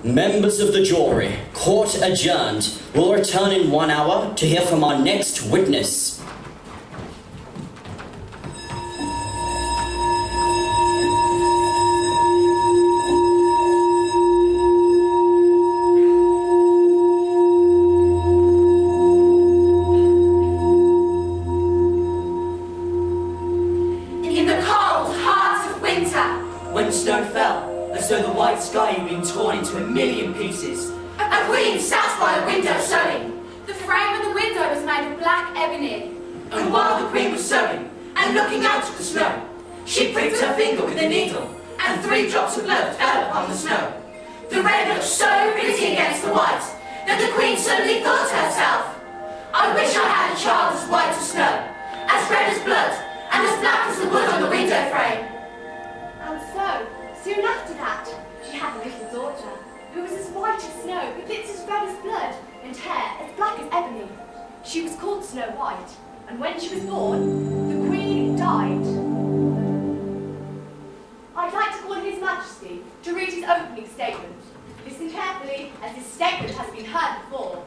Members of the jury, court adjourned. We'll return in 1 hour to hear from our next witness. In the cold heart of winter, when snow fell, as though the white sky had been torn into a million pieces. a queen sat by a window sewing. The frame of the window was made of black ebony. And while the queen was sewing and looking out at the snow, she pricked her finger with a needle, and 3 drops of blood fell upon the snow. The red looked so pretty against the white that the queen suddenly thought to herself, I wish I had a child as white as snow, as red as blood, and as black as the wood on the window frame. And so, soon after that, she had a little daughter, who was as white as snow, with lips as red as blood, and hair as black as ebony. She was called Snow White, and when she was born, the Queen died. I'd like to call His Majesty to read his opening statement. Listen carefully, as this statement has been heard before.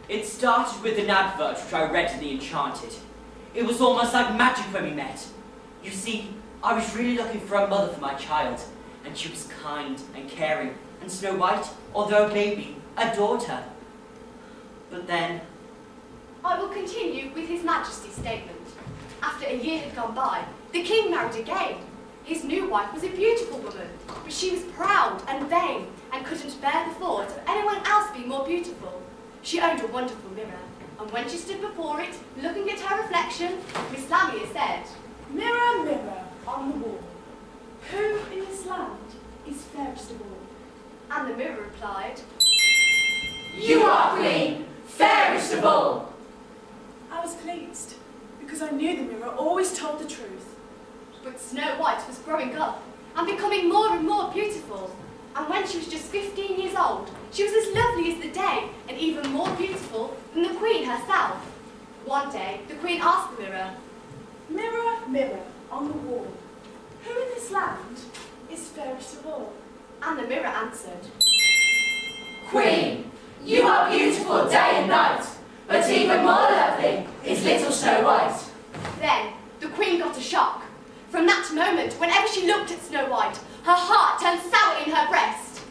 It started with an advert which I read in The Enchanted. It was almost like magic when we met. You see, I was really looking for a mother for my child, and she was kind and caring, and Snow White, although a baby, adored her. But then... I will continue with His Majesty's statement. After a year had gone by, the king married again. His new wife was a beautiful woman, but she was proud and vain, and couldn't bear the thought of anyone else being more beautiful. She owned a wonderful mirror, and when she stood before it, looking at her reflection, Miss Lamia said, Mirror, mirror on the wall, who in this land is fairest of all? And the mirror replied, You are queen, fairest of all. I was pleased, because I knew the mirror always told the truth. But Snow White was growing up and becoming more and more beautiful. And when she was just 15 years old, she was as lovely as the day and even more beautiful than the Queen herself. One day, the Queen asked the mirror, Mirror, mirror on the wall, who in this land is fairest of all? And the mirror answered, Queen, you are beautiful day and night, but even more lovely is little Snow White. Then, the Queen got a shock. From that moment, whenever she looked at Snow White, her heart turned sour in her breast.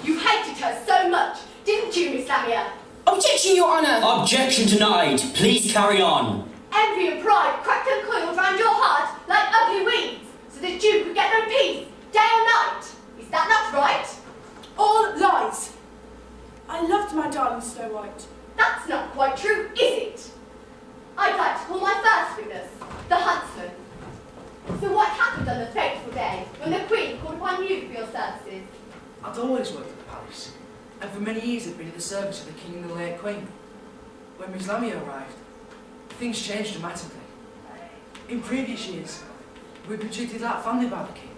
You hated her so much, didn't you, Miss Lamia? Objection, Your Honour! Objection denied. Please carry on. Envy and pride crept and coiled round your heart like ugly weeds, so that you could get no peace, day or night. Is that not right? All lies. I loved my darling Snow White. That's not quite true, is it? I'd like to call my first witness, the huntsman. So what happened on the fateful day when the Queen called upon you for your services? I'd always worked at the palace, and for many years had been in the service of the King and the late Queen. When Miss Lamia arrived, things changed dramatically. In previous years, we'd been treated like family by the King,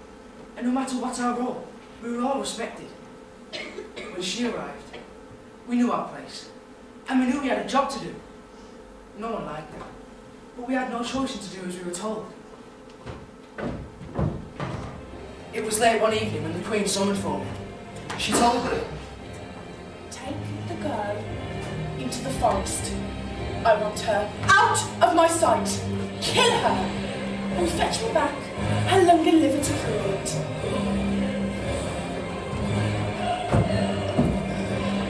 and no matter what our role, we were all respected. When she arrived, we knew our place, and we knew we had a job to do. No one liked that, but we had no choice but to do as we were told. It was late one evening when the Queen summoned for me. She told me, Take the girl into the forest. I want her out of my sight. Kill her and fetch me back her lung and liver to cool it.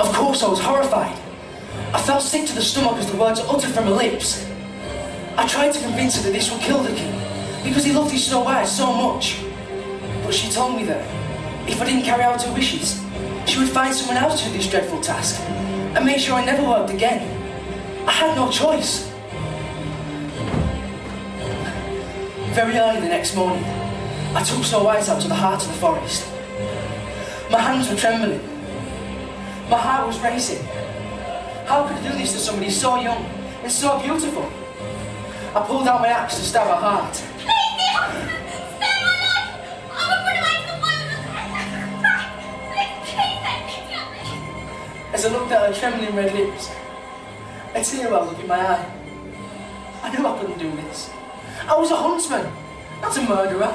Of course I was horrified. I felt sick to the stomach as the words were uttered from her lips. I tried to convince her that this would kill the King, because he loved his Snow White so much. But she told me that, if I didn't carry out her wishes, she would find someone else to do this dreadful task, and make sure I never worked again. I had no choice. Very early the next morning, I took Snow White out to the heart of the forest. My hands were trembling. My heart was racing. How could I do this to somebody so young and so beautiful? I pulled out my axe to stab her heart. Please, dear husband, spare my life. I'm afraid I might come Please take pity on me. As I looked at her trembling red lips, a tear welled up in my eye. I knew I couldn't do this. I was a huntsman, not a murderer.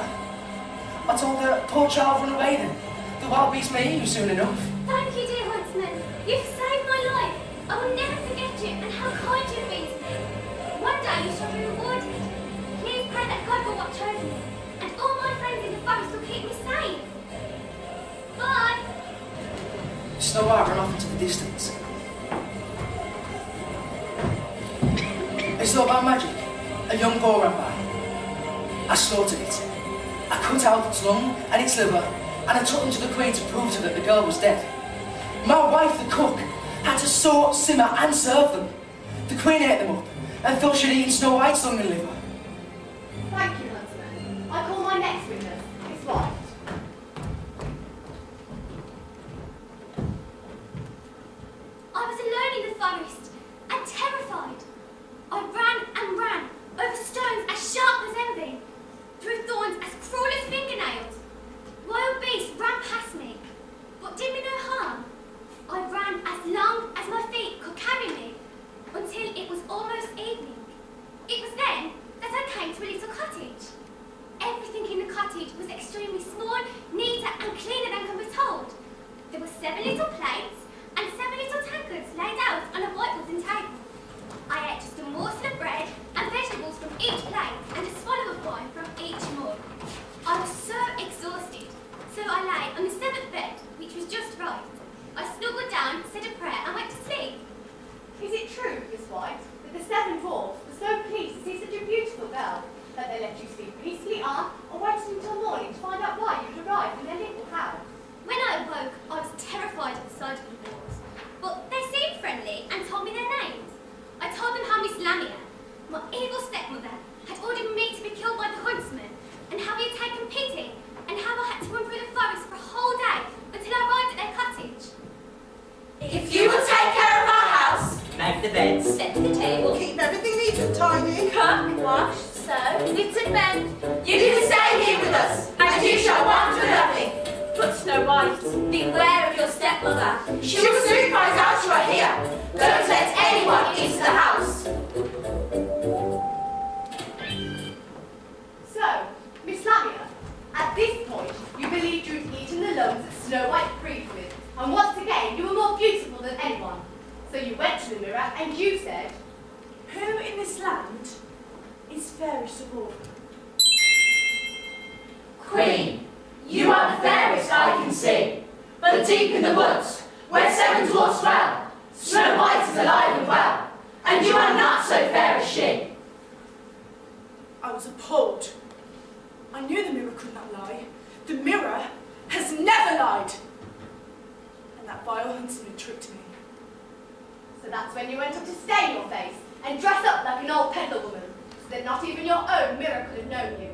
I told her, poor child, run away then. The wild beast may eat you soon enough. Thank you, dear huntsman. You've saved my life. I will never forget you and how kind you've been to me. One day you shall be rewarded. Please pray that God will watch over me, and all my friends in the forest will keep me safe. Bye. Snow White ran off into the distance. As though by magic, a young boar ran by. I slaughtered it. I cut out its lung and its liver, and I took them to the Queen to prove to her that the girl was dead. My wife, the cook, had to sew, simmer and serve them. The Queen ate them up and thought she'd eaten Snow White's lung and liver. Thank you, huntsman. I call my next witness, Miss White. I was alone in the forest and terrified. I ran and ran over stones as sharp as envy, through thorns as cruel as fingernails. Wild beasts ran past me, but did me no harm. I ran as long as my feet could carry me, until it was almost evening. It was then that I came to a little cottage. Everything in the cottage was extremely small, neater and cleaner than can be told. There were 7 little plates and 7 little tankards laid out on a white wooden table. I ate just a morsel of bread and vegetables from each plate and a swallow of wine from each mug. I was so exhausted, so I lay on the 7th bed, which was just right. I snuggled down, said a prayer and went to sleep. Is it true, Miss White, that the 7 dwarfs were so pleased to see such a beautiful girl that they let you sleep peacefully on or waited until morning to find out why you'd arrived in their little house? When I awoke, I was terrified at the sight of the dwarfs, but they seemed friendly and told me their names. I told them how Miss Lamia, my evil stepmother, had ordered me to be killed by the huntsman, and how he had taken pity, and how I had to run through the forest for a whole day until I arrived at their cottage. If you will take care of our house, Make the beds. Set the table, keep everything neat and tidy, cook, wash, sew, knit and mend. you can stay here with us, and you shall want for nothing. But Snow White, beware of your stepmother. She will soon find out you are here. Don't let anyone into the house. So, Miss Lamia, at this point, you believed you'd eaten the lungs that Snow White breathed with, and once again, you were more beautiful than anyone. So you went to the mirror and you said, Who in this land is fairest of all? Queen, you are the fairest I can see, but deep in the woods, where 7 dwarfs dwell, Snow White is alive and well, and you are not so fair as she. I was appalled. I knew the mirror could not lie. The mirror has never lied. And that vile huntsman tricked me. so that's when you went up to stain your face and dress up like an old peddler woman, so that not even your own mirror could have known you.